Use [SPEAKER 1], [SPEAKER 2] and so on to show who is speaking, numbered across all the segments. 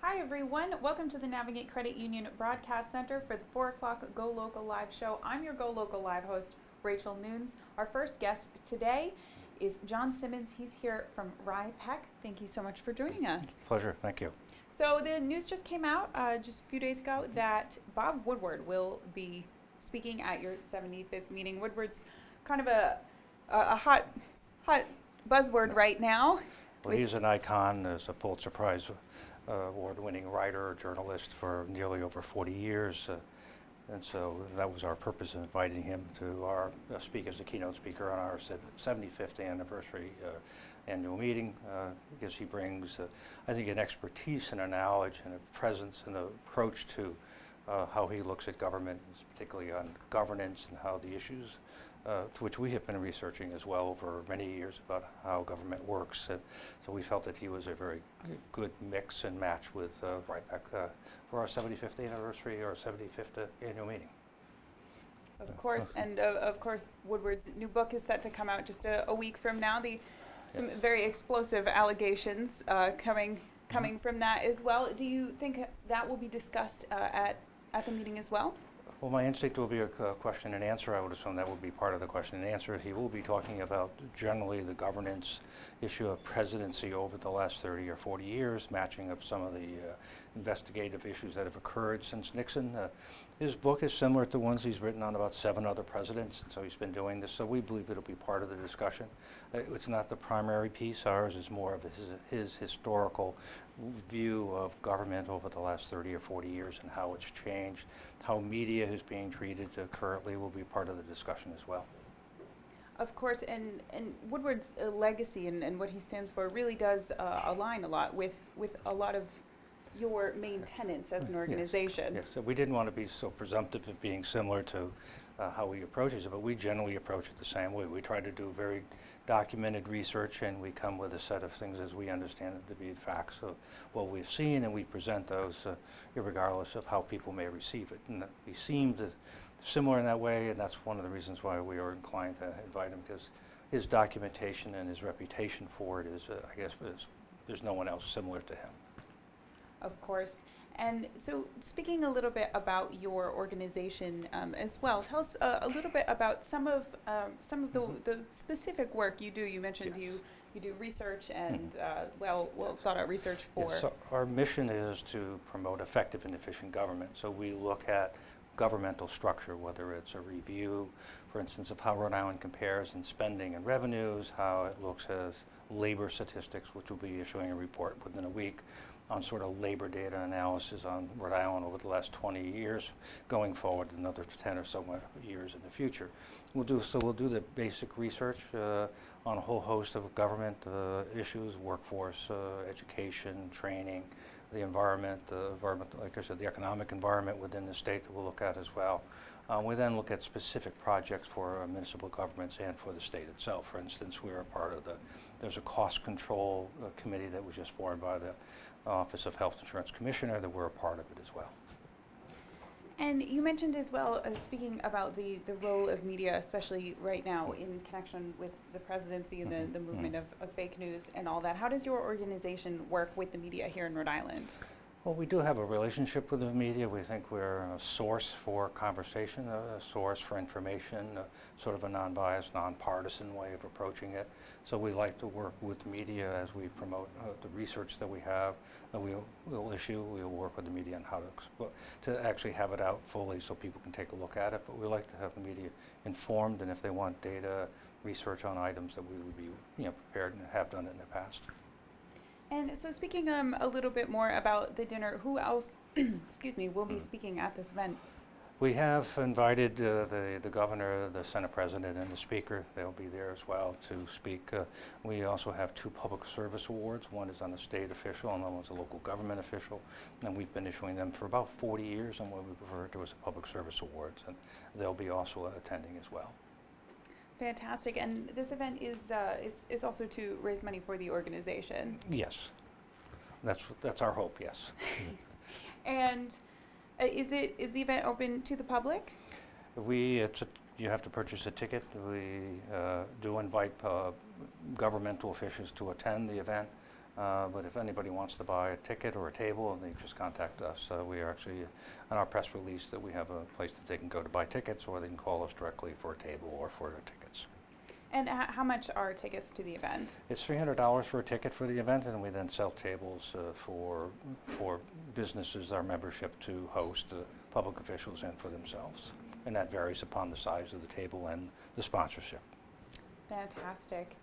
[SPEAKER 1] Hi everyone, welcome to the Navigate Credit Union Broadcast Center for the 4 o'clock Go Local Live show. I'm your Go Local Live host, Rachel Nunes. Our first guest today is John Simmons. He's here from RIPEC. Thank you so much for joining us.
[SPEAKER 2] Pleasure, thank you.
[SPEAKER 1] So the news just came out just a few days ago that Bob Woodward will be speaking at your 75th meeting. Woodward's kind of a hot buzzword right now.
[SPEAKER 2] Well, he's an icon as a Pulitzer Prize award-winning writer, journalist for nearly over 40 years. And so that was our purpose in inviting him to our speak as a keynote speaker on our 75th anniversary annual meeting, because he brings, I think, an expertise and a knowledge and a presence and an approach to how he looks at government, particularly on governance and how the issues to which we have been researching as well over many years about how government works. So we felt that he was a very good mix and match with RIPEC for our 75th anniversary or 75th annual meeting.
[SPEAKER 1] Of course, and of course, Woodward's new book is set to come out just a week from now. Some very explosive allegations coming from that as well. Do you think that will be discussed at the meeting as well?
[SPEAKER 2] Well, my instinct will be a question and answer. I would assume that would be part of the question and answer. He will be talking about generally the governance issue of presidency over the last 30 or 40 years, matching up some of the investigative issues that have occurred since Nixon. His book is similar to ones he's written on about 7 other presidents, and so he's been doing this. So we believe it'll be part of the discussion. It's not the primary piece. Ours is more of his historical view of government over the last 30 or 40 years and how it's changed. How media is being treated currently will be part of the discussion as well.
[SPEAKER 1] Of course, and Woodward's legacy and what he stands for really does align a lot with a lot of your main tenets as an organization.
[SPEAKER 2] Yes, so we didn't want to be so presumptive of being similar to how he approaches it, but we generally approach it the same way. We try to do very documented research, and we come with a set of things as we understand it to be facts of what we've seen, and we present those regardless of how people may receive it. And we seem to similar in that way, and that's one of the reasons why we are inclined to invite him, because his documentation and his reputation for it is, I guess, there's no one else similar to him.
[SPEAKER 1] Of course. And so speaking a little bit about your organization as well, tell us a little bit about some of the specific work you do. You mentioned you do research and well thought out research for.
[SPEAKER 2] Yes, so our mission is to promote effective and efficient government. So we look at governmental structure, whether it's a review, for instance, of how Rhode Island compares in spending and revenues, how it looks as labor statistics, which will be issuing a report within a week on sort of labor data analysis on Rhode Island over the last 20 years, going forward another 10 or so years in the future. We'll do the basic research on a whole host of government issues, workforce, education, training, the environment, like I said, the economic environment within the state that we'll look at as well. We then look at specific projects for municipal governments and for the state itself. For instance, we're a part of there's a cost control committee that was just formed by the Office of Health Insurance Commissioner that we're a part of it as well.
[SPEAKER 1] And you mentioned as well, speaking about the role of media, especially right now in connection with the presidency and the movement of fake news and all that. How does your organization work with the media here in Rhode Island?
[SPEAKER 2] Well, we do have a relationship with the media. We think we're a source for conversation, a source for information, sort of a non-biased, non-partisan way of approaching it. So we like to work with media as we promote the research that we have, that we'll issue. We'll work with the media on how to actually have it out fully so people can take a look at it. But we like to have the media informed, and if they want data, research on items, that we would be prepared and have done it in the past.
[SPEAKER 1] And so speaking a little bit more about the dinner, who else, excuse me, will be speaking at this event?
[SPEAKER 2] We have invited the governor, the Senate president, and the speaker. They'll be there as well to speak. We also have 2 public service awards. One is on a state official and one is a local government official. And we've been issuing them for about 40 years on what we refer to as a public service awards. And they'll be also attending as well.
[SPEAKER 1] Fantastic. And this event is it's also to raise money for the organization.
[SPEAKER 2] Yes, that's our hope. Yes.
[SPEAKER 1] And is the event open to the public?
[SPEAKER 2] You have to purchase a ticket. We do invite governmental officials to attend the event. But if anybody wants to buy a ticket or a table, they just contact us. We are actually, on our press release, that we have a place that they can go to buy tickets, or they can call us directly for a table or for their tickets.
[SPEAKER 1] And how much are tickets to the event?
[SPEAKER 2] It's $300 for a ticket for the event, and we then sell tables for businesses, our membership, to host public officials and for themselves. And that varies upon the size of the table and the sponsorship.
[SPEAKER 1] Fantastic.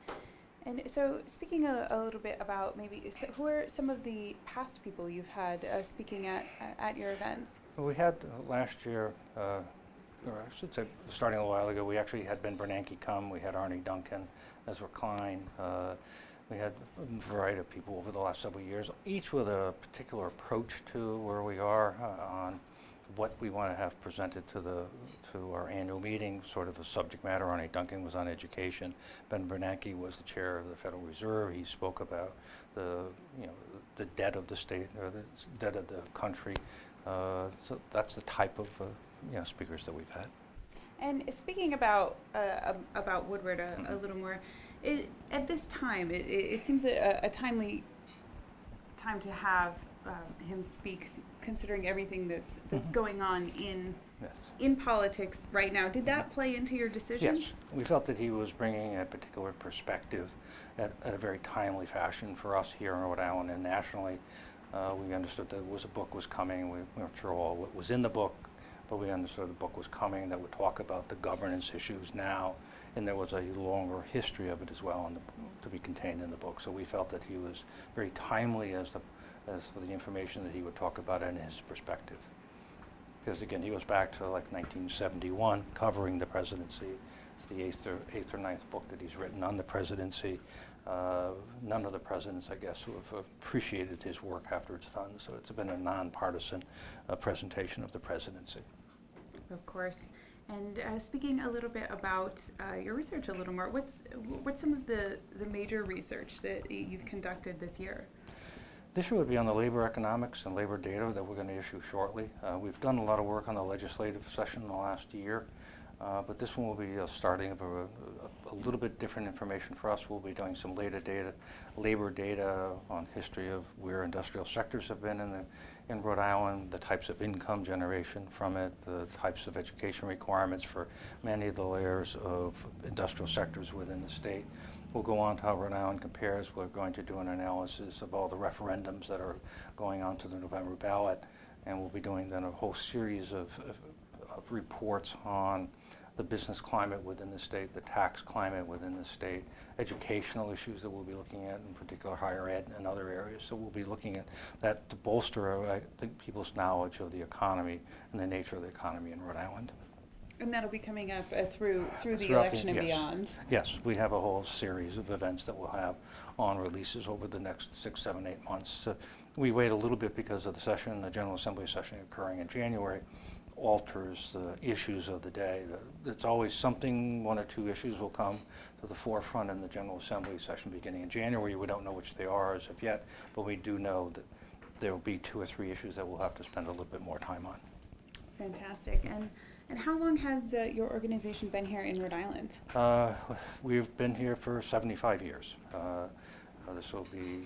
[SPEAKER 1] And so speaking a little bit about maybe, who are some of the past people you've had speaking at your events?
[SPEAKER 2] Well, we had last year, or I should say starting a while ago, we actually had Ben Bernanke come, we had Arne Duncan, Ezra Klein, we had a variety of people over the last several years, each with a particular approach to where we are on what we want to have presented to our annual meeting, sort of a subject matter. Arne Duncan was on education. Ben Bernanke was the chair of the Federal Reserve. He spoke about the debt of the state, or the debt of the country. So that's the type of speakers that we've had.
[SPEAKER 1] And speaking about Woodward a little more, at this time, it seems a timely time to have him speak, considering everything that's going on in politics right now. Did that play into your decision?
[SPEAKER 2] Yes, we felt that he was bringing a particular perspective at a very timely fashion for us here in Rhode Island and nationally. We understood that a book was coming. We weren't sure all what was in the book, but we understood the book was coming that would talk about the governance issues now, and there was a longer history of it as well to be contained in the book. So we felt that he was very timely as for the information that he would talk about and his perspective. Because again, he goes back to like 1971, covering the presidency. It's the eighth or ninth book that he's written on the presidency. None of the presidents, I guess, who have appreciated his work after it's done. So it's been a nonpartisan presentation of the presidency.
[SPEAKER 1] Of course. And speaking a little bit about your research a little more, what's some of the major research that you've conducted this year?
[SPEAKER 2] This year would be on the labor economics and labor data that we're going to issue shortly. We've done a lot of work on the legislative session in the last year, but this one will be a starting of a little bit different information for us. We'll be doing some labor data on history of where industrial sectors have been in Rhode Island, the types of income generation from it, the types of education requirements for many of the layers of industrial sectors within the state. We'll go on to how Rhode Island compares. We're going to do an analysis of all the referendums that are going on to the November ballot, and we'll be doing then a whole series of reports on the business climate within the state, the tax climate within the state, educational issues that we'll be looking at, in particular higher ed and other areas. So we'll be looking at that to bolster, I think, people's knowledge of the economy and the nature of the economy in Rhode Island.
[SPEAKER 1] And that'll be coming up through the election and beyond.
[SPEAKER 2] Yes, we have a whole series of events that we'll have on releases over the next 6, 7, 8 months. We wait a little bit because of the session, the General Assembly session occurring in January, alters the issues of the day. It's always something, one or two issues will come to the forefront in the General Assembly session beginning in January. We don't know which they are as of yet, but we do know that there will be 2 or 3 issues that we'll have to spend a little bit more time on.
[SPEAKER 1] Fantastic. And how long has your organization been here in Rhode Island?
[SPEAKER 2] We've been here for 75 years. This will be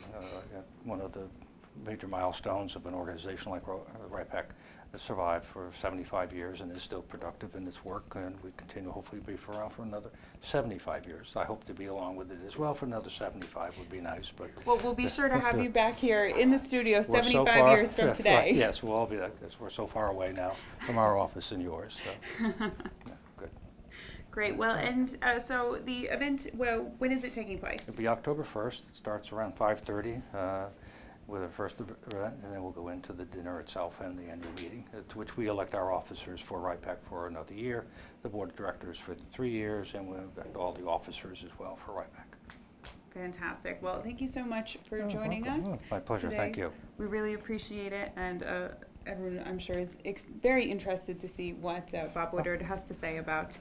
[SPEAKER 2] one of the major milestones of an organization like RIPAC that survived for 75 years and is still productive in its work, and we continue hopefully to be around for another 75 years. I hope to be along with it as well for another 75 would be nice. But
[SPEAKER 1] well, we'll be sure to have you back here in the studio 75 years from today.
[SPEAKER 2] Right, yes, we'll all be there because we're so far away now from our office and yours. So. Yeah, good.
[SPEAKER 1] Great. Well, and so the event, well, when is it taking place?
[SPEAKER 2] It'll be October 1st. It starts around 5:30. With our first event, and then we'll go into the dinner itself and the annual meeting, to which we elect our officers for RIPAC for another year, the board of directors for 3 years, and we'll elect all the officers as well for RIPAC.
[SPEAKER 1] Fantastic. Well, thank you so much for joining us.
[SPEAKER 2] My pleasure.
[SPEAKER 1] Today.
[SPEAKER 2] Thank you.
[SPEAKER 1] We really appreciate it, and everyone, I'm sure, is very interested to see what Bob Woodward has to say about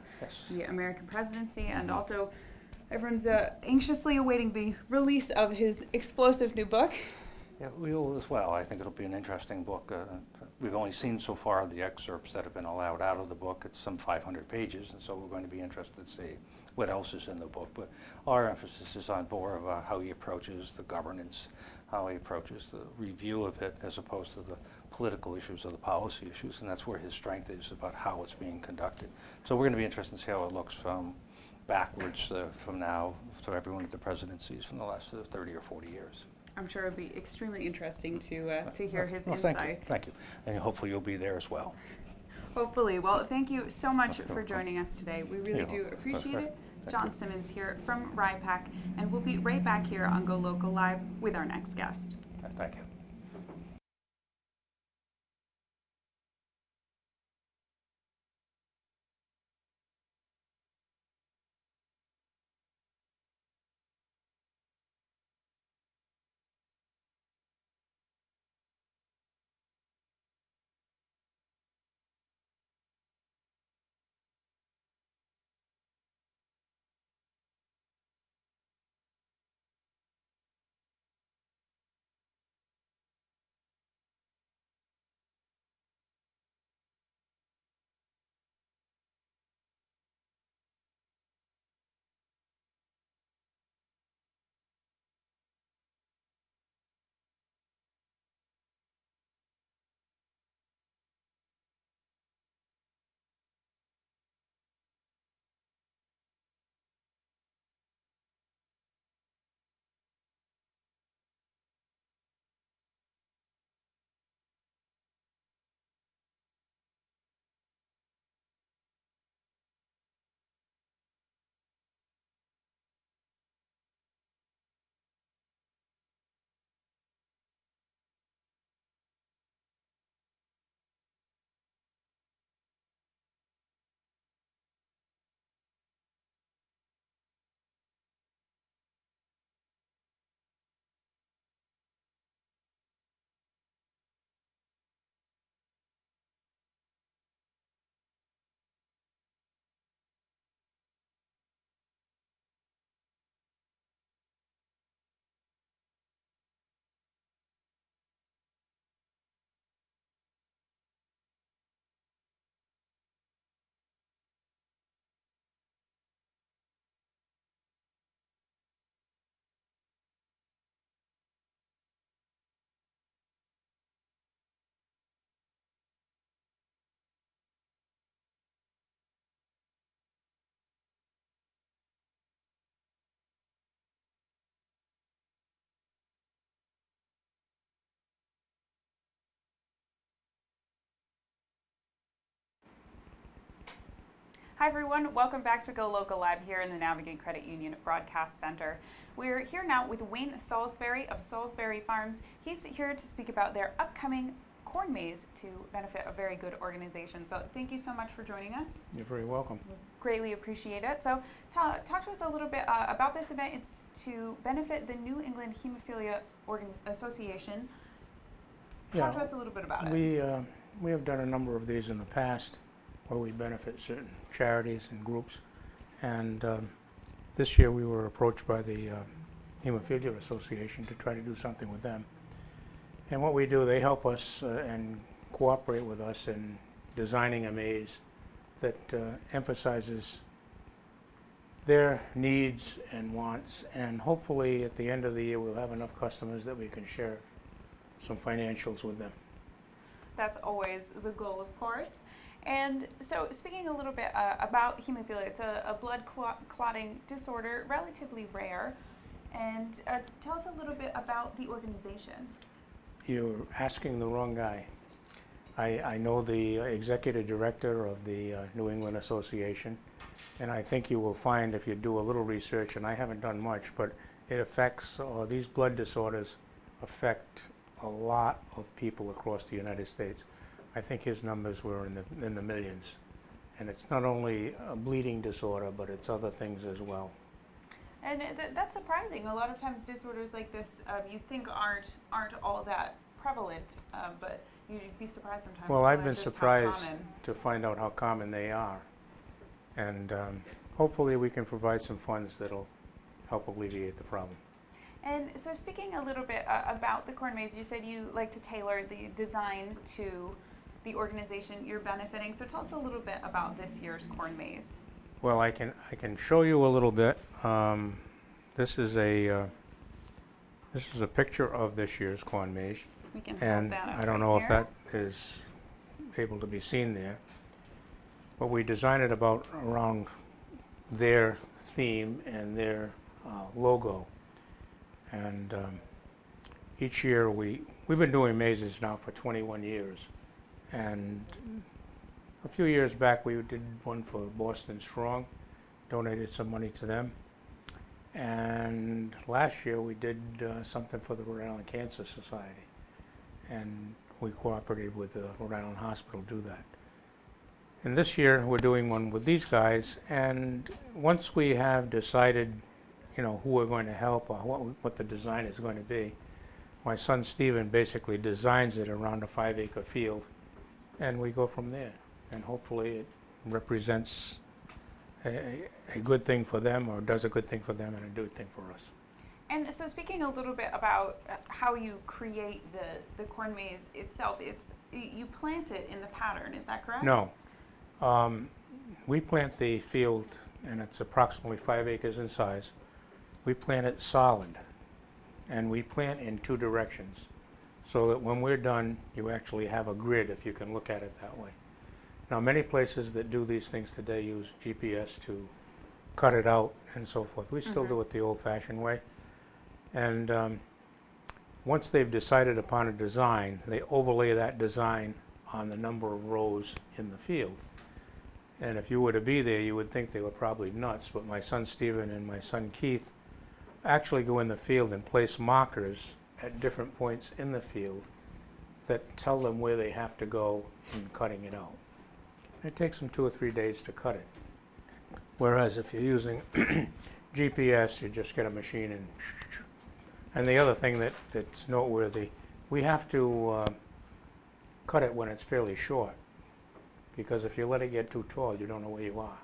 [SPEAKER 1] the American presidency, and also everyone's anxiously awaiting the release of his explosive new book.
[SPEAKER 2] Yeah, we will as well. I think it'll be an interesting book. We've only seen so far the excerpts that have been allowed out of the book. It's some 500 pages, and so we're going to be interested to see what else is in the book. But our emphasis is on more of how he approaches the governance, how he approaches the review of it, as opposed to the political issues or the policy issues, and that's where his strength is, about how it's being conducted. So we're going to be interested to see how it looks from backwards from now to everyone at the presidencies from the last 30 or 40 years.
[SPEAKER 1] I'm sure it'll be extremely interesting to hear his insights.
[SPEAKER 2] Thank you, and hopefully you'll be there as well.
[SPEAKER 1] Hopefully. Well, thank you so much for joining us today. We really do appreciate it. John Simmons here from RIPAC, and we'll be right back here on Go Local Live with our next guest.
[SPEAKER 2] Thank you.
[SPEAKER 1] Hi everyone, welcome back to Go Local Live here in the Navigate Credit Union Broadcast Center. We're here now with Wayne Salisbury of Salisbury Farms. He's here to speak about their upcoming corn maze to benefit a very good organization. So thank you so much for joining us.
[SPEAKER 3] You're very welcome.
[SPEAKER 1] We greatly appreciate it. So talk to us a little bit about this event. It's to benefit the New England Hemophilia Association. Talk to us a little bit about it.
[SPEAKER 3] We have done a number of these in the past where we benefit certain charities and groups. And this year we were approached by the Hemophilia Association to try to do something with them. And what we do, they help us and cooperate with us in designing a maze that emphasizes their needs and wants, and hopefully at the end of the year we'll have enough customers that we can share some financials with them.
[SPEAKER 1] That's always the goal, of course. And so speaking a little bit about hemophilia, it's a blood clotting disorder, relatively rare. And tell us a little bit about the organization.
[SPEAKER 3] You're asking the wrong guy. I know the executive director of the New England Association, and I think you will find if you do a little research, and I haven't done much, but it affects, these blood disorders affect a lot of people across the United States. I think his numbers were in the millions. And it's not only a bleeding disorder, but it's other things as well.
[SPEAKER 1] And that's surprising. A lot of times disorders like this you think aren't all that prevalent, but you'd be surprised sometimes.
[SPEAKER 3] Well, I've been surprised to find out how common they are. And hopefully we can provide some funds that'll help alleviate the problem.
[SPEAKER 1] And so speaking a little bit about the corn maze, you said you like to tailor the design to the organization you're benefiting. So tell us a little bit about this year's corn maze.
[SPEAKER 3] Well, I can show you a little bit. This is a picture of this year's corn maze,
[SPEAKER 1] We can hold
[SPEAKER 3] and
[SPEAKER 1] that up
[SPEAKER 3] I don't
[SPEAKER 1] right
[SPEAKER 3] know if
[SPEAKER 1] here.
[SPEAKER 3] that is able to be seen there. But we designed it about around their theme and their logo. And each year we've been doing mazes now for 21 years. And a few years back we did one for Boston Strong, donated some money to them. And last year we did something for the Rhode Island Cancer Society. And we cooperated with the Rhode Island Hospital to do that. And this year we're doing one with these guys, and once we have decided, you know, who we're going to help or what the design is going to be, my son Stephen basically designs it around a 5-acre field, and we go from there. And hopefully it represents a good thing for them, or does a good thing for them and a good thing for us.
[SPEAKER 1] And so speaking a little bit about how you create the corn maze itself, you plant it in the pattern, is that correct?
[SPEAKER 3] No. We plant the field, and it's approximately 5 acres in size. We plant it solid, and we plant in 2 directions, so that when we're done, you actually have a grid, if you can look at it that way. Now, many places that do these things today use GPS to cut it out and so forth. We still do it the old-fashioned way. And once they've decided upon a design, they overlay that design on the number of rows in the field. And if you were to be there, you would think they were probably nuts, but my son Stephen and my son Keith actually go in the field and place markers at different points in the field that tell them where they have to go in cutting it out. It takes them 2 or 3 days to cut it. Whereas if you're using GPS, you just get a machine and the other thing that's noteworthy, we have to cut it when it's fairly short, because if you let it get too tall, you don't know where you are.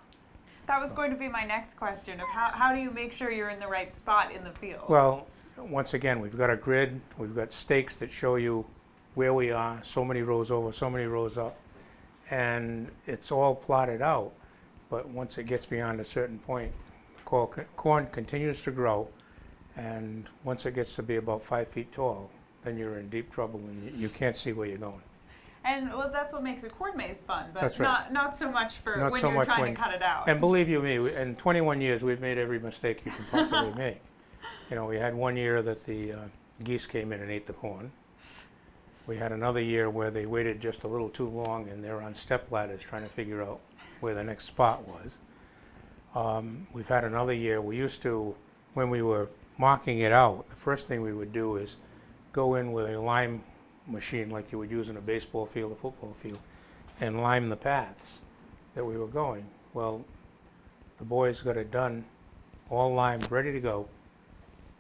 [SPEAKER 1] That was going to be my next question of how do you make sure you're in the right spot in the field?
[SPEAKER 3] Well, once again, we've got a grid, we've got stakes that show you where we are, so many rows over, so many rows up, and it's all plotted out. But once it gets beyond a certain point, corn continues to grow, and once it gets to be about 5 feet tall, then you're in deep trouble and you can't see where you're going.
[SPEAKER 1] And well, that's what makes a corn maze fun, but
[SPEAKER 3] That's right.
[SPEAKER 1] not so much for
[SPEAKER 3] Not
[SPEAKER 1] when
[SPEAKER 3] so
[SPEAKER 1] you're
[SPEAKER 3] much
[SPEAKER 1] trying
[SPEAKER 3] when-
[SPEAKER 1] to cut it out.
[SPEAKER 3] And believe you me, in 21 years, we've made every mistake you can possibly make. You know, we had one year that the geese came in and ate the corn. We had another year where they waited just a little too long and they're on step ladders trying to figure out where the next spot was. We've had another year, we used to, when we were marking it out, the first thing we would do is go in with a lime machine like you would use in a baseball field or football field and lime the paths that we were going. Well, the boys got it done, all limed, ready to go,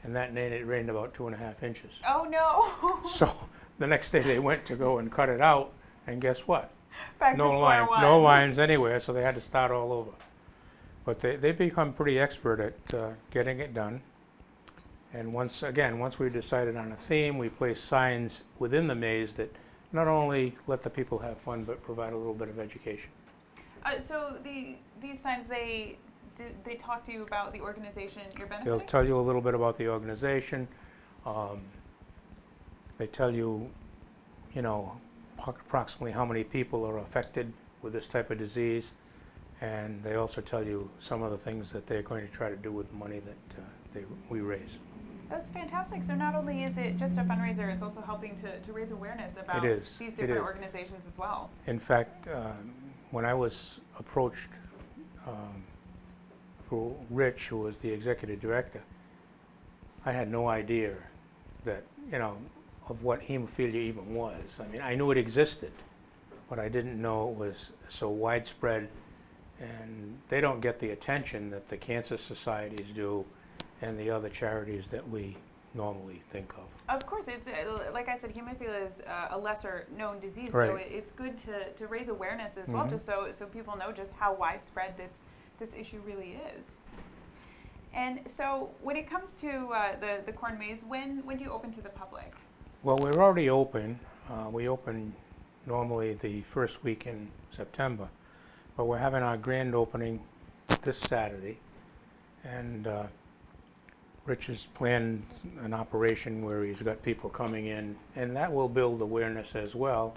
[SPEAKER 3] and that night it rained about 2.5 inches.
[SPEAKER 1] Oh no!
[SPEAKER 3] So the next day they went to go and cut it out, and guess what?
[SPEAKER 1] Back to square one.
[SPEAKER 3] No lines anywhere, so they had to start all over. But they become pretty expert at getting it done. And once we decided on a theme, we placed signs within the maze that not only let the people have fun, but provide a little bit of education.
[SPEAKER 1] So these signs, they talk to you about the organization you're benefiting?
[SPEAKER 3] They'll tell you a little bit about the organization. They tell you, you know, approximately how many people are affected with this type of disease. And they also tell you some of the things that they're going to try to do with the money that we raise.
[SPEAKER 1] That's fantastic. So not only is it just a fundraiser, it's also helping to raise awareness about these different organizations as well.
[SPEAKER 3] In fact, when I was approached through Rich, who was the executive director, I had no idea that, you know, of what hemophilia even was. I mean, I knew it existed, but I didn't know it was so widespread, and they don't get the attention that the cancer societies do and the other charities that we normally think of.
[SPEAKER 1] Of course, it's like I said, hemophilia is a lesser known disease,
[SPEAKER 3] Right.
[SPEAKER 1] so it's good to raise awareness as well, just so people know just how widespread this issue really is. And so when it comes to the corn maze, when do you open to the public?
[SPEAKER 3] Well, we're already open. We open normally the first week in September, but we're having our grand opening this Saturday, and Rich has planned an operation where he's got people coming in, and that will build awareness as well.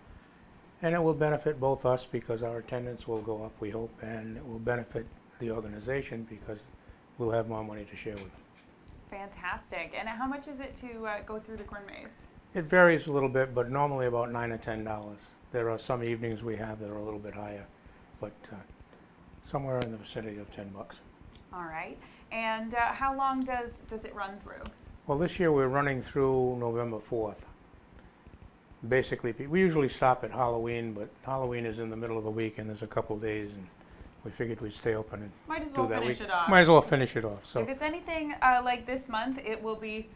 [SPEAKER 3] And it will benefit both us because our attendance will go up, we hope, and it will benefit the organization because we'll have more money to share with them.
[SPEAKER 1] Fantastic. And how much is it to go through the corn maze?
[SPEAKER 3] It varies a little bit, but normally about $9 or $10. There are some evenings we have that are a little bit higher, but somewhere in the vicinity of $10.
[SPEAKER 1] All right. And how long does it run through?
[SPEAKER 3] Well, this year we're running through November 4th. Basically, we usually stop at Halloween, but Halloween is in the middle of the week and there's a couple of days, and we figured we'd stay open and
[SPEAKER 1] Might as
[SPEAKER 3] do
[SPEAKER 1] well
[SPEAKER 3] that.
[SPEAKER 1] finish it off.
[SPEAKER 3] Might as well finish it off. So
[SPEAKER 1] If it's anything like this month, it won't be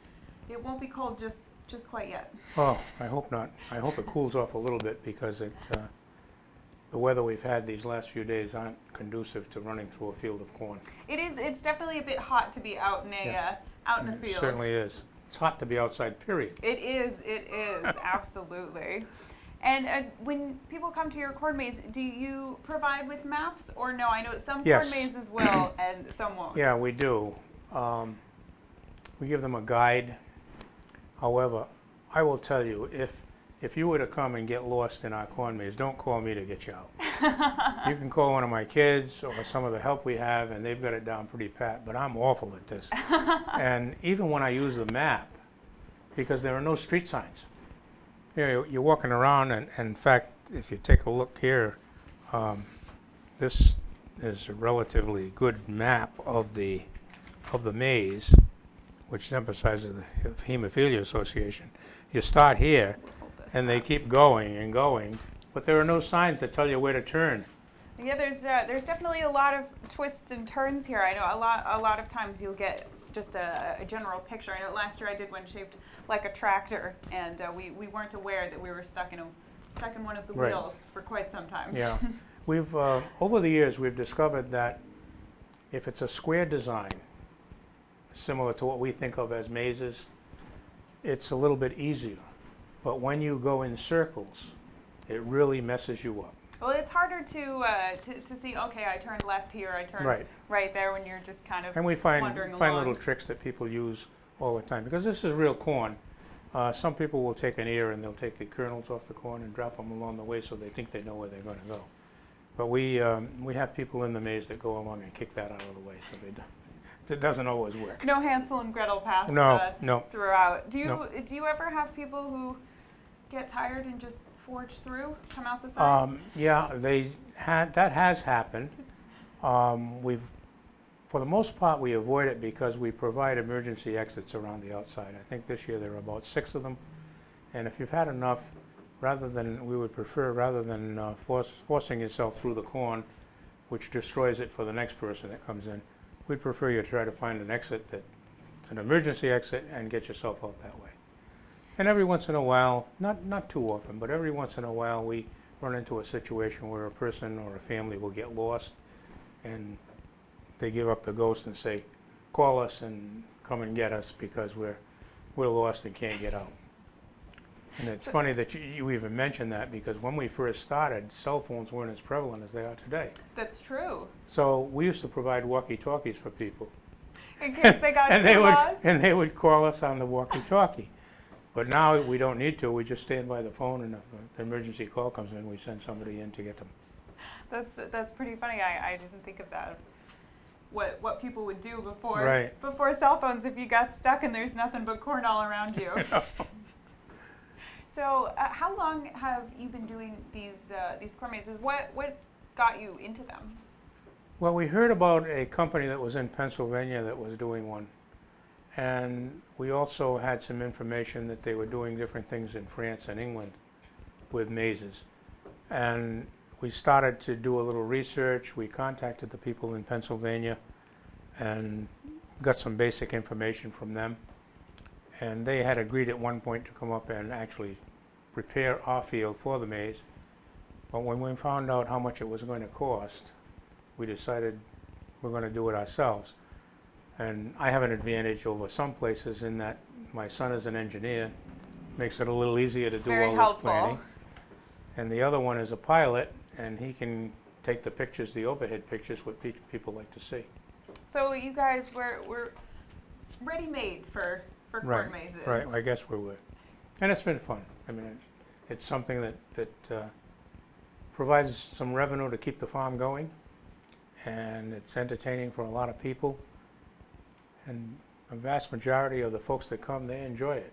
[SPEAKER 1] cold just quite yet.
[SPEAKER 3] oh, I hope not. I hope it cools off a little bit because the weather we've had these last few days aren't conducive to running through a field of corn.
[SPEAKER 1] It's definitely a bit hot to be out in out in the
[SPEAKER 3] It
[SPEAKER 1] field.
[SPEAKER 3] certainly is. It's hot to be outside, period.
[SPEAKER 1] It is, absolutely. And when people come to your corn maze, do you provide with maps or no? I know some
[SPEAKER 3] Yes.
[SPEAKER 1] corn mazes will and some won't.
[SPEAKER 3] Yeah, we do. We give them a guide. However, I will tell you, if you were to come and get lost in our corn maze, don't call me to get you out. You can call one of my kids or some of the help we have, and they've got it down pretty pat, but I'm awful at this. And even when I use the map, because there are no street signs. You know, you're walking around, and in fact, if you take a look here, this is a relatively good map of the maze, which emphasizes the Hemophilia Association. You start here, and they keep going and going, but there are no signs that tell you where to turn.
[SPEAKER 1] Yeah, there's definitely a lot of twists and turns here. I know a lot of times you'll get just a general picture. I know last year I did one shaped like a tractor, and we weren't aware that we were stuck in one of the
[SPEAKER 3] Right.
[SPEAKER 1] wheels for quite some time.
[SPEAKER 3] Yeah, we've over the years we've discovered that if it's a square design, similar to what we think of as mazes, it's a little bit easier. But when you go in circles, it really messes you up.
[SPEAKER 1] Well, it's harder to see. Okay, I turned left here. I turned right there when you're just kind of
[SPEAKER 3] And we
[SPEAKER 1] wandering
[SPEAKER 3] find
[SPEAKER 1] along.
[SPEAKER 3] little tricks that people use all the time because this is real corn. Some people will take an ear and they'll take the kernels off the corn and drop them along the way so they think they know where they're going to go. But we have people in the maze that go along and kick that out of the way, so it doesn't always work.
[SPEAKER 1] No Hansel and Gretel paths
[SPEAKER 3] No.
[SPEAKER 1] throughout. Do
[SPEAKER 3] No.
[SPEAKER 1] you ever have people who get tired and just forge through, come out the side?
[SPEAKER 3] Yeah, that has happened. For the most part, we avoid it because we provide emergency exits around the outside. I think this year there are about 6 of them. And if you've had enough, we would prefer, rather than forcing yourself through the corn, which destroys it for the next person that comes in, we'd prefer you try to find an exit that's an emergency exit and get yourself out that way. And every once in a while, not too often, but every once in a while we run into a situation where a person or a family will get lost and they give up the ghost and say, call us and come and get us because we're lost and can't get out. And it's funny that you even mentioned that because when we first started, cell phones weren't as prevalent as they are today.
[SPEAKER 1] That's true.
[SPEAKER 3] So we used to provide walkie-talkies for people.
[SPEAKER 1] In case they got
[SPEAKER 3] and
[SPEAKER 1] lost?
[SPEAKER 3] And they would call us on the walkie-talkie. But now we don't need to. We just stand by the phone, and if the emergency call comes in, we send somebody in to get them.
[SPEAKER 1] That's pretty funny. I didn't think of that. What people would do before cell phones if you got stuck and there's nothing but corn all around you. So how long have you been doing these corn mazes? What got you into them?
[SPEAKER 3] Well, we heard about a company that was in Pennsylvania that was doing one. And we also had some information that they were doing different things in France and England with mazes. And we started to do a little research. We contacted the people in Pennsylvania and got some basic information from them. And they had agreed at one point to come up and actually prepare our field for the maze. But when we found out how much it was going to cost, we decided we're going to do it ourselves. And I have an advantage over some places in that my son is an engineer, makes it a little easier to do all this planning. And the other one is a pilot, and he can take the pictures, the overhead pictures, what people like to see.
[SPEAKER 1] So you guys were ready-made for court mazes.
[SPEAKER 3] Right, I guess we were. And it's been fun. I mean, it's something that provides some revenue to keep the farm going, and it's entertaining for a lot of people, and a vast majority of the folks that come, they enjoy it.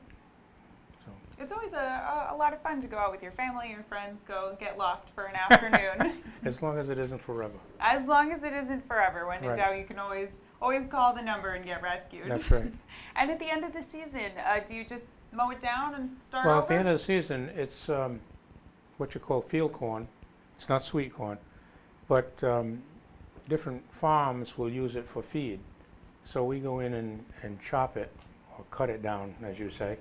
[SPEAKER 3] So
[SPEAKER 1] It's always a lot of fun to go out with your family and friends, go get lost for an afternoon.
[SPEAKER 3] as long as it isn't forever.
[SPEAKER 1] As long as it isn't forever. When in
[SPEAKER 3] Right.
[SPEAKER 1] doubt, you can always call the number and get rescued.
[SPEAKER 3] That's right.
[SPEAKER 1] And at the end of the season, do you just mow it down and start
[SPEAKER 3] Well,
[SPEAKER 1] over?
[SPEAKER 3] at the end of the season, it's what you call field corn. It's not sweet corn, but different farms will use it for feed. So we go in and chop it, or cut it down, as you say,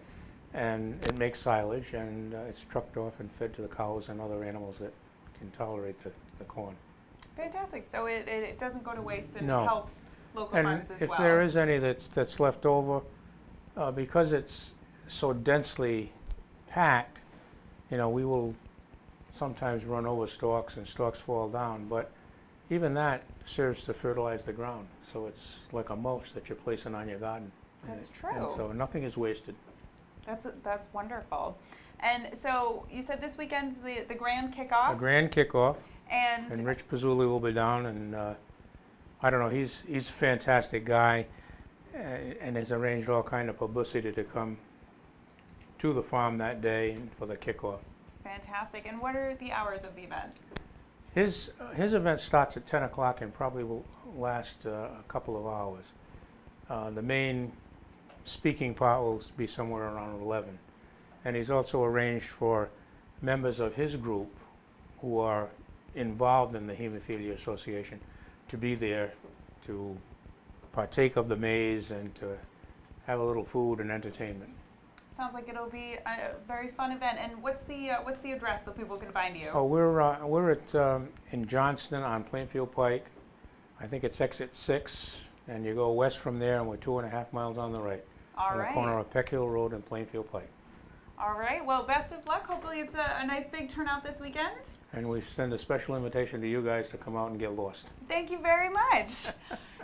[SPEAKER 3] and it makes silage, and it's trucked off and fed to the cows and other animals that can tolerate the corn.
[SPEAKER 1] Fantastic. So it doesn't go to waste and
[SPEAKER 3] No.
[SPEAKER 1] helps local
[SPEAKER 3] And
[SPEAKER 1] farms as
[SPEAKER 3] if
[SPEAKER 1] well.
[SPEAKER 3] there is any that's left over, because it's so densely packed, you know, we will sometimes run over stalks and stalks fall down, but even that serves to fertilize the ground. So it's like a mulch that you're placing on your garden.
[SPEAKER 1] That's
[SPEAKER 3] And
[SPEAKER 1] true.
[SPEAKER 3] so nothing is wasted.
[SPEAKER 1] That's wonderful. And so you said this weekend's the grand kickoff.
[SPEAKER 3] A grand kickoff,
[SPEAKER 1] And
[SPEAKER 3] and Rich Pizzulli will be down, and I don't know, he's a fantastic guy, and has arranged all kind of publicity to come to the farm that day and for the kickoff.
[SPEAKER 1] fantastic. And what are the hours of the event?
[SPEAKER 3] His event starts at 10 o'clock and probably will last a couple of hours. The main speaking part will be somewhere around 11. And he's also arranged for members of his group who are involved in the Hemophilia Association to be there to partake of the maze and to have a little food and entertainment.
[SPEAKER 1] Sounds like it'll be a very fun event. And what's the address so people can find you?
[SPEAKER 3] Oh, we're at in Johnston on Plainfield Pike. I think it's exit 6, and you go west from there, and we're 2.5 miles on the right.
[SPEAKER 1] All
[SPEAKER 3] On
[SPEAKER 1] right.
[SPEAKER 3] the corner of Peck Hill Road and Plainfield Pike.
[SPEAKER 1] All right. Well, best of luck. Hopefully it's a nice big turnout this weekend.
[SPEAKER 3] And we send a special invitation to you guys to come out and get lost.
[SPEAKER 1] Thank you very much.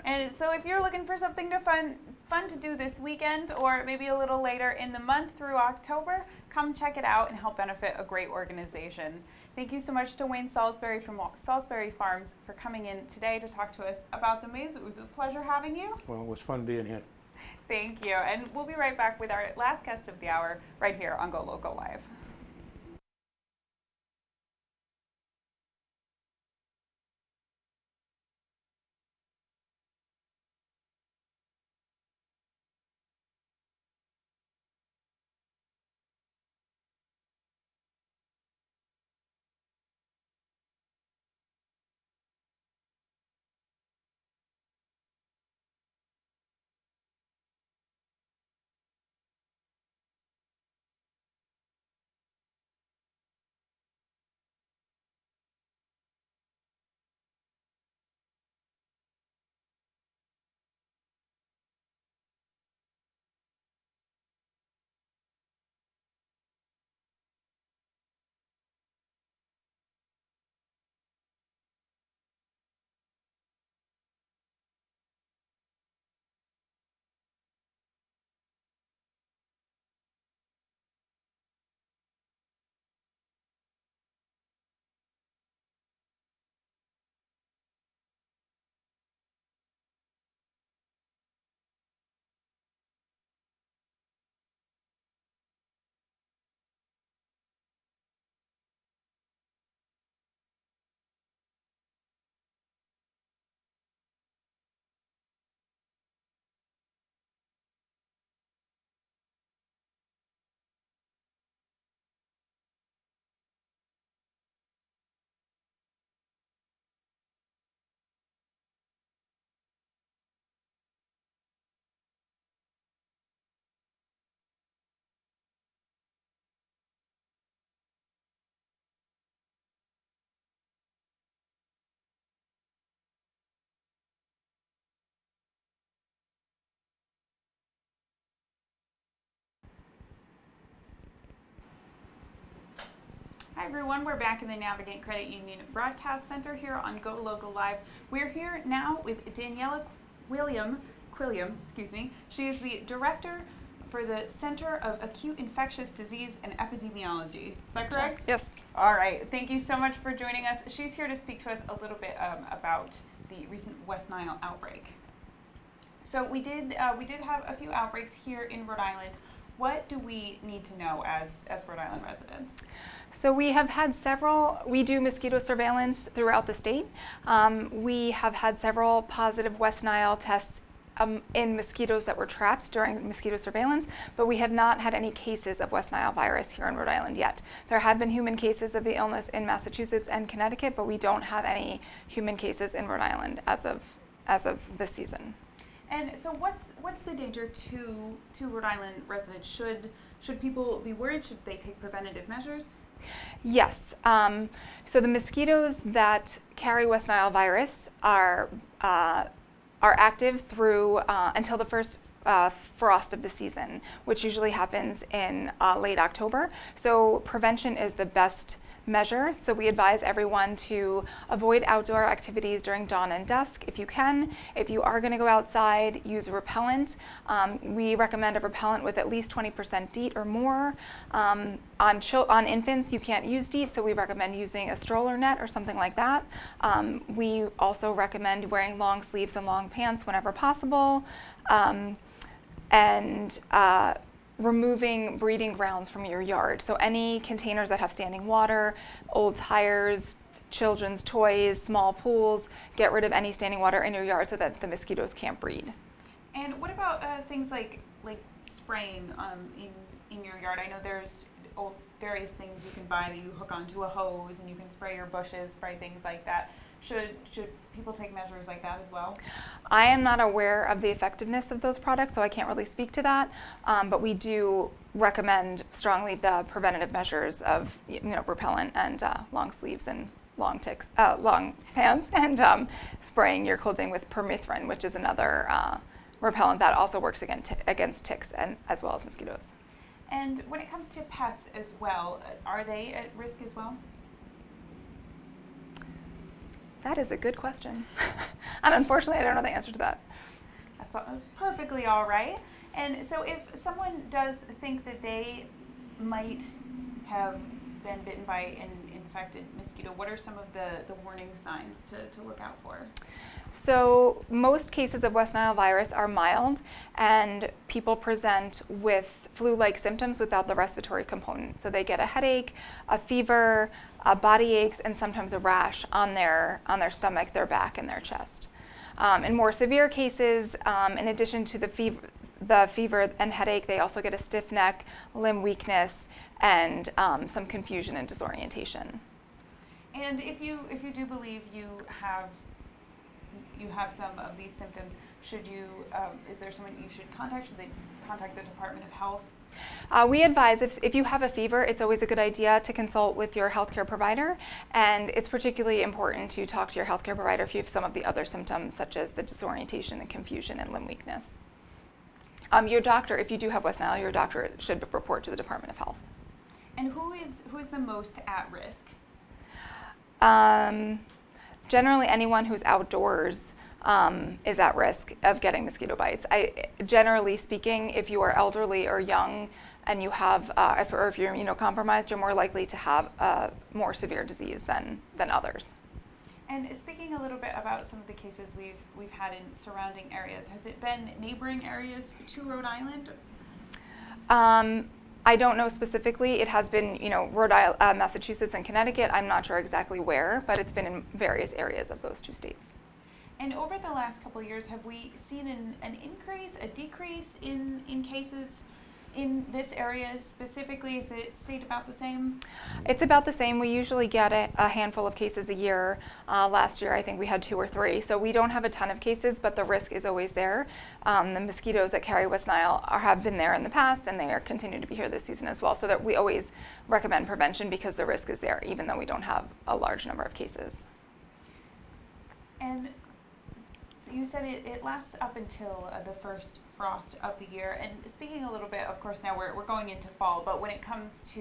[SPEAKER 1] And so if you're looking for something fun to do this weekend or maybe a little later in the month through October, come check it out and help benefit a great organization. Thank you so much to Wayne Salisbury from Salisbury Farms for coming in today to talk to us about the maze. It was a pleasure having you.
[SPEAKER 3] Well, it was fun being here.
[SPEAKER 1] Thank you. And we'll be right back with our last guest of the hour right here on GoLocal Live. Hi everyone, we're back in the Navigate Credit Union Broadcast Center here on GoLocal Live. We're here now with Daniela Quilliam. She is the Director for the Center of Acute Infectious Disease and Epidemiology. Is that correct?
[SPEAKER 4] Yes.
[SPEAKER 1] All right, thank you so much for joining us. She's here to speak to us a little bit about the recent West Nile outbreak. So we did have a few outbreaks here in Rhode Island. What do we need to know as Rhode Island residents?
[SPEAKER 4] So we have had we do mosquito surveillance throughout the state. We have had several positive West Nile tests in mosquitoes that were trapped during mosquito surveillance, but we have not had any cases of West Nile virus here in Rhode Island yet. There have been human cases of the illness in Massachusetts and Connecticut, but we don't have any human cases in Rhode Island as of this season.
[SPEAKER 1] And so what's the danger to Rhode Island residents? Should people be worried? Should they take preventative measures?
[SPEAKER 4] Yes. So the mosquitoes that carry West Nile virus are active through until the first frost of the season, which usually happens in late October. So prevention is the best measure. So we advise everyone to avoid outdoor activities during dawn and dusk if you can. If you are going to go outside, use a repellent. We recommend a repellent with at least 20% DEET or more. On infants, you can't use DEET, so we recommend using a stroller net or something like that. We also recommend wearing long sleeves and long pants whenever possible. Removing breeding grounds from your yard. So any containers that have standing water, old tires, children's toys, small pools, get rid of any standing water in your yard so that the mosquitoes can't breed.
[SPEAKER 1] And what about things like spraying in your yard? I know there's various things you can buy that you hook onto a hose and you can spray your bushes, spray things like that. Should people take measures like that as well?
[SPEAKER 4] I am not aware of the effectiveness of those products, so I can't really speak to that. But we do recommend strongly the preventative measures of repellent and long sleeves and long pants and spraying your clothing with permethrin, which is another repellent that also works against ticks and as well as mosquitoes.
[SPEAKER 1] And when it comes to pets as well, are they at risk as well?
[SPEAKER 4] That is a good question. And unfortunately, I don't know the answer to that.
[SPEAKER 1] That's perfectly all right. And so if someone does think that they might have been bitten by an infected mosquito, what are some of the warning signs to look out for?
[SPEAKER 4] So most cases of West Nile virus are mild, and people present with flu-like symptoms without the respiratory component. So they get a headache, a fever, body aches, and sometimes a rash on their stomach, their back, and their chest. In more severe cases, in addition to the fever and headache, they also get a stiff neck, limb weakness, and some confusion and disorientation.
[SPEAKER 1] And if you do believe you have some of these symptoms, is there someone you should contact? Should they contact the Department of Health?
[SPEAKER 4] We advise if you have a fever, it's always a good idea to consult with your healthcare provider, and it's particularly important to talk to your healthcare provider if you have some of the other symptoms such as the disorientation and confusion and limb weakness. Your doctor, if you do have West Nile, your doctor should report to the Department of Health.
[SPEAKER 1] And who is the most at risk?
[SPEAKER 4] Generally, anyone who's outdoors is at risk of getting mosquito bites. Generally speaking, if you are elderly or young and you have, if you're immunocompromised, you're more likely to have a more severe disease than others.
[SPEAKER 1] And speaking a little bit about some of the cases we've had in surrounding areas, has it been neighboring areas to Rhode Island?
[SPEAKER 4] I don't know specifically. It has been, Rhode Island, Massachusetts, and Connecticut. I'm not sure exactly where, but it's been in various areas of those two states.
[SPEAKER 1] And over the last couple of years, have we seen an increase, a decrease in cases in this area specifically? Is it stayed about the same?
[SPEAKER 4] It's about the same. We usually get a handful of cases a year. Last year, I think we had 2 or 3. So we don't have a ton of cases, but the risk is always there. The mosquitoes that carry West Nile have been there in the past, and they are continuing to be here this season as well. So that we always recommend prevention because the risk is there, even though we don't have a large number of cases.
[SPEAKER 1] And so you said it lasts up until the first frost of the year. And speaking a little bit, of course, now we're going into fall, but when it comes to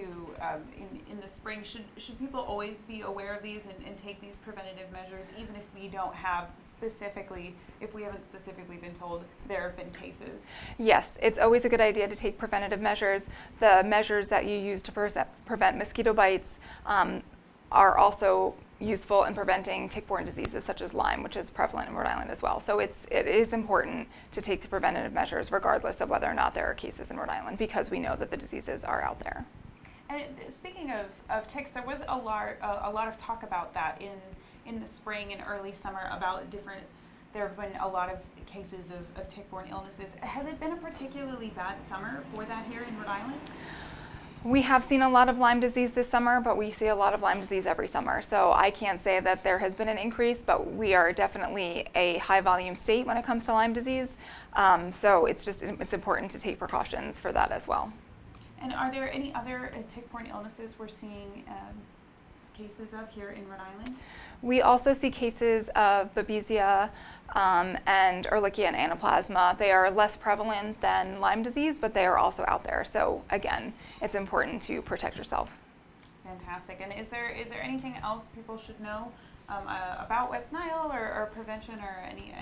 [SPEAKER 1] in the spring, should people always be aware of these and take these preventative measures, even if we don't have specifically, if we haven't specifically been told there have been cases?
[SPEAKER 4] Yes, it's always a good idea to take preventative measures. The measures that you use to prevent mosquito bites are also useful in preventing tick-borne diseases such as Lyme, which is prevalent in Rhode Island as well. So it is important to take the preventative measures regardless of whether or not there are cases in Rhode Island, because we know that the diseases are out there.
[SPEAKER 1] And speaking of ticks, there was a lot of talk about that in the spring and early summer about there have been a lot of cases of tick-borne illnesses. Has it been a particularly bad summer for that here in Rhode Island?
[SPEAKER 4] We have seen a lot of Lyme disease this summer, but we see a lot of Lyme disease every summer. So I can't say that there has been an increase, but we are definitely a high volume state when it comes to Lyme disease. So it's important to take precautions for that as well.
[SPEAKER 1] And are there any other tick-borne illnesses we're seeing cases of here in Rhode Island?
[SPEAKER 4] We also see cases of Babesia and Ehrlichia and Anaplasma. They are less prevalent than Lyme disease, but they are also out there. So again, it's important to protect yourself.
[SPEAKER 1] Fantastic. And is there anything else people should know about West Nile or prevention or anything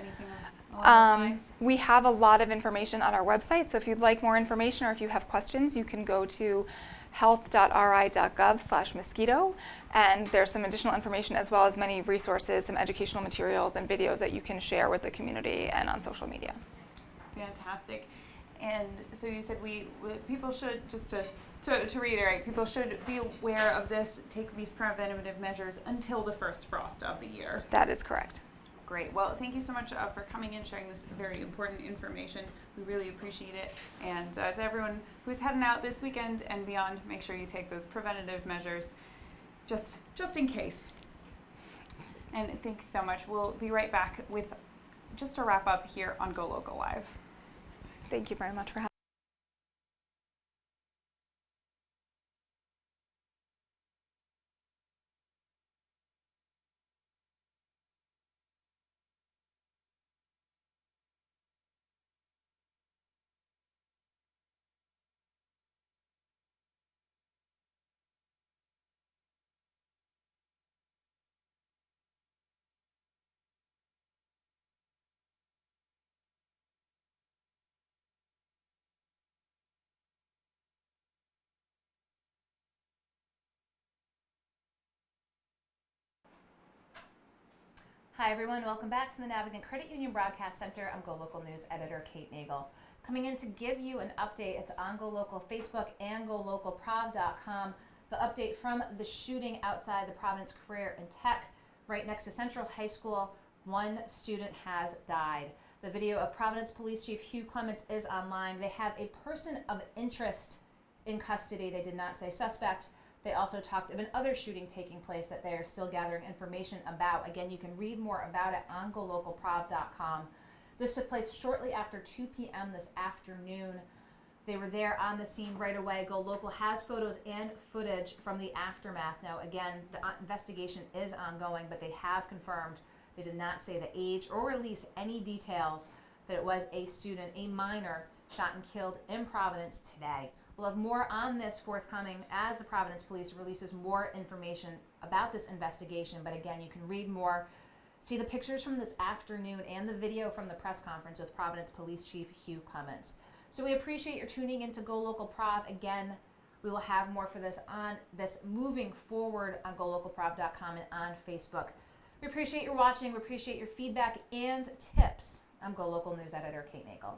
[SPEAKER 1] along those lines?
[SPEAKER 4] We have a lot of information on our website. So if you'd like more information or if you have questions, you can go to health.ri.gov/mosquito, and there's some additional information as well as many resources, some educational materials and videos that you can share with the community and on social media.
[SPEAKER 1] Fantastic. And so you said people should, just to reiterate, people should be aware of this, take these preventative measures until the first frost of the year.
[SPEAKER 4] That is correct.
[SPEAKER 1] Great. Well, thank you so much for coming in, sharing this very important information. We really appreciate it. And to everyone who's heading out this weekend and beyond, make sure you take those preventative measures just in case. And thanks so much. We'll be right back with just a wrap up here on GoLocal Live.
[SPEAKER 4] Thank you very much for having me.
[SPEAKER 5] Hi everyone, welcome back to the Navigant Credit Union Broadcast Center. I'm GoLocal News Editor Kate Nagel. Coming in to give you an update, it's on GoLocal Facebook and GoLocalProv.com. The update from the shooting outside the Providence Career and Tech, right next to Central High School. One student has died. The video of Providence Police Chief Hugh Clements is online. They have a person of interest in custody. They did not say suspect. They also talked of another shooting taking place that they are still gathering information about. Again, you can read more about it on GoLocalProv.com. This took place shortly after 2 p.m. this afternoon. They were there on the scene right away. GoLocal has photos and footage from the aftermath. Now, again, the investigation is ongoing, but they have confirmed they did not say the age or release any details, that it was a student, a minor, shot and killed in Providence today. We'll have more on this forthcoming as the Providence Police releases more information about this investigation. But again, you can read more, see the pictures from this afternoon and the video from the press conference with Providence Police Chief Hugh Clements. So we appreciate your tuning into GoLocal Prov. Again, we will have more for this on this moving forward on GoLocalProv.com and on Facebook. We appreciate your watching. We appreciate your feedback and tips. I'm GoLocal News Editor Kate Nagel.